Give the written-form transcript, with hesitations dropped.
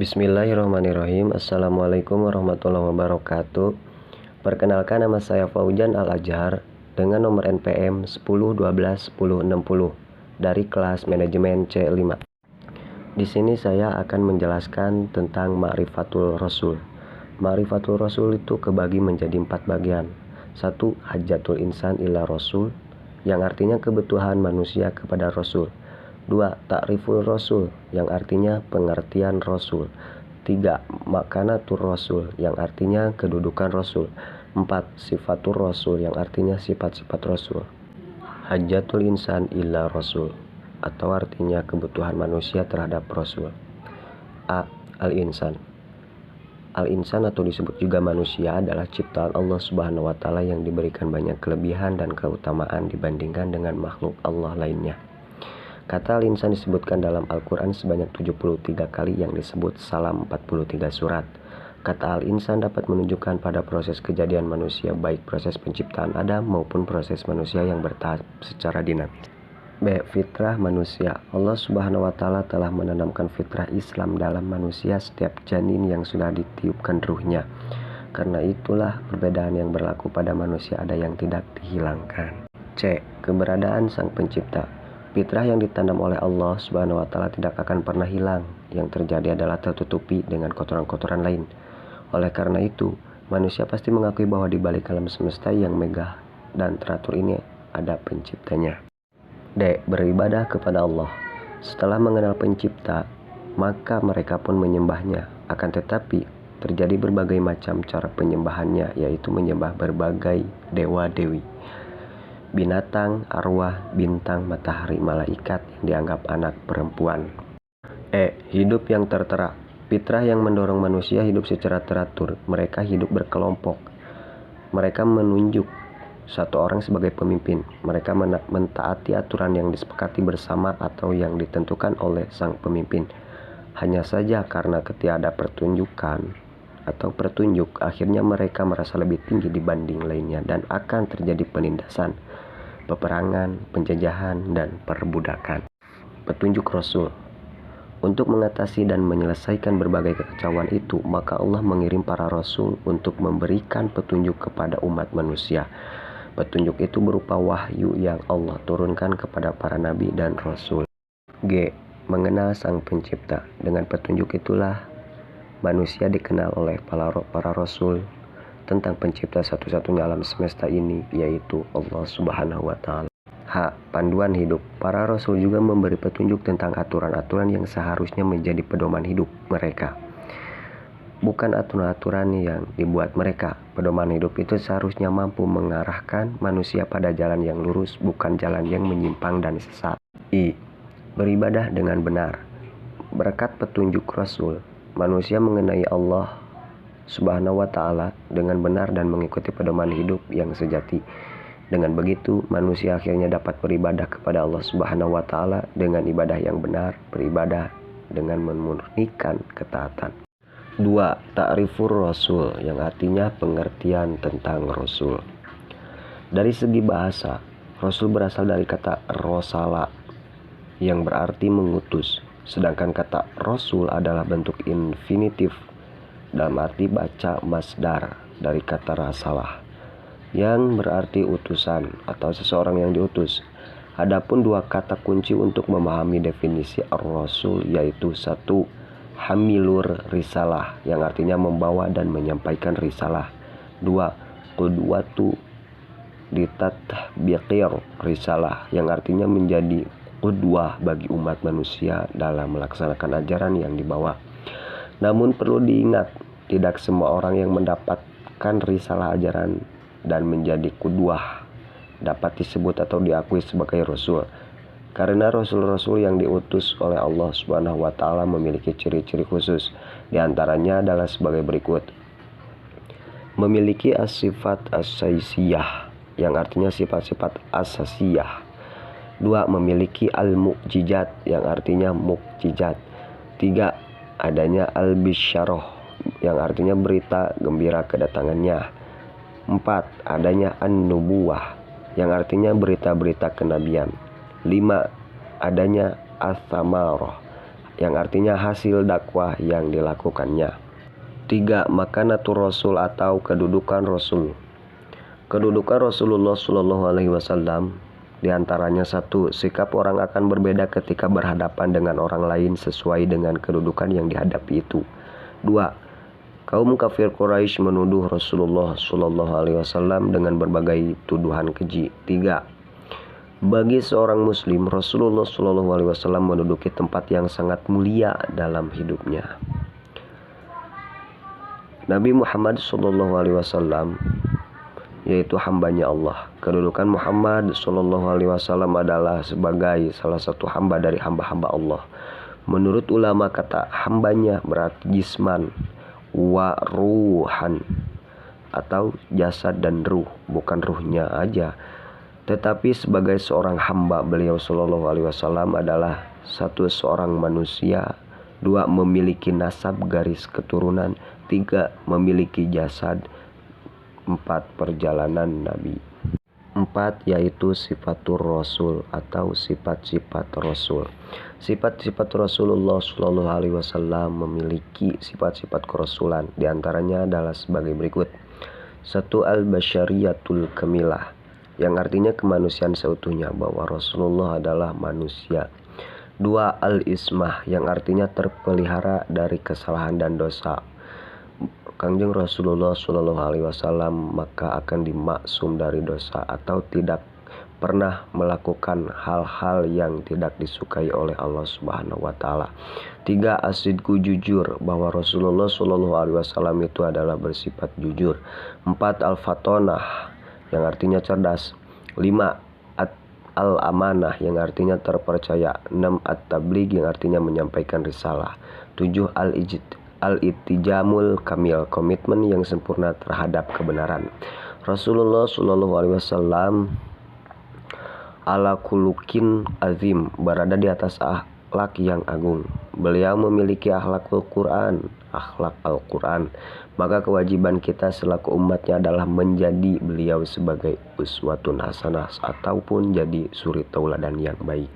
Bismillahirrahmanirrahim. Assalamualaikum warahmatullahi wabarakatuh. Perkenalkan, nama saya Faujan Al-Azhar dengan nomor NPM 10121060 dari kelas manajemen C5. Di sini saya akan menjelaskan tentang Ma'rifatul Rasul. Ma'rifatul Rasul itu kebagi menjadi 4 bagian. 1. Hajatul insan ila Rasul, yang artinya kebutuhan manusia kepada Rasul. 2. Ta'riful Rasul, yang artinya pengertian Rasul. 3. Makanatur Rasul, yang artinya kedudukan Rasul. 4. Sifatur Rasul, yang artinya sifat-sifat Rasul. Hajatul insan ila Rasul, atau artinya kebutuhan manusia terhadap Rasul. A. Al-insan. Al-insan atau disebut juga manusia adalah ciptaan Allah Subhanahu wa Ta'ala yang diberikan banyak kelebihan dan keutamaan dibandingkan dengan makhluk Allah lainnya. Kata al-insan disebutkan dalam Al-Quran sebanyak 73 kali yang disebut salam 43 surat. Kata al-insan dapat menunjukkan pada proses kejadian manusia, baik proses penciptaan Adam maupun proses manusia yang bertahap secara dinamis. B. Fitrah manusia. Allah Subhanahu wa Ta'ala telah menanamkan fitrah Islam dalam manusia setiap janin yang sudah ditiupkan ruhnya. Karena itulah perbedaan yang berlaku pada manusia ada yang tidak dihilangkan. C. Keberadaan Sang Pencipta. Fitrah yang ditanam oleh Allah Subhanahu wa Ta'ala tidak akan pernah hilang. Yang terjadi adalah tertutupi dengan kotoran-kotoran lain. Oleh karena itu, manusia pasti mengakui bahwa di balik alam semesta yang megah dan teratur ini ada penciptanya. D. Beribadah kepada Allah. Setelah mengenal pencipta, maka mereka pun menyembahnya. Akan tetapi, terjadi berbagai macam cara penyembahannya, yaitu menyembah berbagai dewa-dewi, binatang, arwah, bintang, matahari, malaikat yang dianggap anak perempuan. E. Hidup yang tertera. Fitrah yang mendorong manusia hidup secara teratur. Mereka hidup berkelompok. Mereka menunjuk satu orang sebagai pemimpin. Mereka mentaati aturan yang disepakati bersama atau yang ditentukan oleh sang pemimpin. Hanya saja karena ketiada pertunjukan atau petunjuk, akhirnya mereka merasa lebih tinggi dibanding lainnya dan akan terjadi penindasan, peperangan, penjajahan, dan perbudakan. Petunjuk Rasul. Untuk mengatasi dan menyelesaikan berbagai kekacauan itu, maka Allah mengirim para Rasul untuk memberikan petunjuk kepada umat manusia. Petunjuk itu berupa wahyu yang Allah turunkan kepada para nabi dan Rasul. G. Mengenal Sang Pencipta. Dengan petunjuk itulah manusia dikenal oleh para Rasul tentang pencipta satu-satunya alam semesta ini, yaitu Allah Subhanahu wa Ta'ala. H. Panduan hidup. Para Rasul juga memberi petunjuk tentang aturan-aturan yang seharusnya menjadi pedoman hidup mereka. Bukan aturan-aturan yang dibuat mereka. Pedoman hidup itu seharusnya mampu mengarahkan manusia pada jalan yang lurus, bukan jalan yang menyimpang dan sesat. I. Beribadah dengan benar. Berkat petunjuk Rasul, manusia mengenai Allah Subhanahu wa Ta'ala dengan benar dan mengikuti pedoman hidup yang sejati. Dengan begitu, manusia akhirnya dapat beribadah kepada Allah Subhanahu wa Ta'ala dengan ibadah yang benar, beribadah dengan memurnikan ketaatan. 2. Ta'rifur Rasul, yang artinya pengertian tentang Rasul. Dari segi bahasa, Rasul berasal dari kata rosala, yang berarti mengutus. Sedangkan kata Rasul adalah bentuk infinitif dalam arti baca masdar dari kata rasalah, yang berarti utusan atau seseorang yang diutus. Adapun dua kata kunci untuk memahami definisi ar-rasul yaitu 1. Hamilur risalah, yang artinya membawa dan menyampaikan risalah. 2. Qudwatu ditatbiqir risalah, yang artinya menjadi qudwah bagi umat manusia dalam melaksanakan ajaran yang dibawa. Namun perlu diingat, tidak semua orang yang mendapatkan risalah ajaran dan menjadi qudwah dapat disebut atau diakui sebagai rasul. Karena rasul-rasul yang diutus oleh Allah Subhanahu wa Ta'ala memiliki ciri-ciri khusus. Di antaranya adalah sebagai berikut. Memiliki as-sifat as-saisiyah, yang artinya sifat-sifat asasiyah. 2. Memiliki al-mu'jizat, yang artinya mukjizat. 3. Adanya al-bisyarah, yang artinya berita gembira kedatangannya. 4. Adanya an-nubuwah, yang artinya berita-berita kenabian. 5. Adanya as-samarah, yang artinya hasil dakwah yang dilakukannya. 3. Makanatur Rasul atau kedudukan Rasul. Kedudukan Rasulullah SAW diantaranya 1. Sikap orang akan berbeda ketika berhadapan dengan orang lain sesuai dengan kedudukan yang dihadapi itu. 2. Kaum kafir Quraisy menuduh Rasulullah SAW dengan berbagai tuduhan keji. 3. Bagi seorang Muslim, Rasulullah SAW menduduki tempat yang sangat mulia dalam hidupnya. Nabi Muhammad SAW yaitu hambanya Allah. Kedudukan Muhammad SAW adalah sebagai salah satu hamba dari hamba-hamba Allah. Menurut ulama, kata hambanya berarti jisman wa ruhan, atau jasad dan ruh, bukan ruhnya aja, tetapi sebagai seorang hamba. Beliau SAW adalah 1. Seorang manusia, 2. Memiliki nasab garis keturunan, 3. Memiliki jasad, 4. Perjalanan Nabi. 4. Yaitu sifatur Rasul atau sifat-sifat Rasul. Sifat-sifat Rasulullah SAW memiliki sifat-sifat kerasulan. Di antaranya adalah sebagai berikut. 1. Al-Basyariyatul Kamilah, yang artinya kemanusiaan seutuhnya, bahwa Rasulullah adalah manusia. 2. Al-Ismah, yang artinya terpelihara dari kesalahan dan dosa. Kangjeng Rasulullah SAW maka akan dimaksum dari dosa atau tidak pernah melakukan hal-hal yang tidak disukai oleh Allah Subhanahu wa taala. 3. As-Sidqu, jujur, bahwa Rasulullah SAW itu adalah bersifat jujur. 4. Al-Fatonah, yang artinya cerdas. 5. Al-Amanah, yang artinya terpercaya. 6. At-Tabligh, yang artinya menyampaikan risalah. 7. Al-Ittijamul Kamil, komitmen yang sempurna terhadap kebenaran. Rasulullah SAW ala khuluqin azim, berada di atas akhlak yang agung. Beliau memiliki akhlakul Quran, akhlak Al-Quran. Maka kewajiban kita selaku umatnya adalah menjadi beliau sebagai uswatun hasanah ataupun jadi suri tauladan yang baik.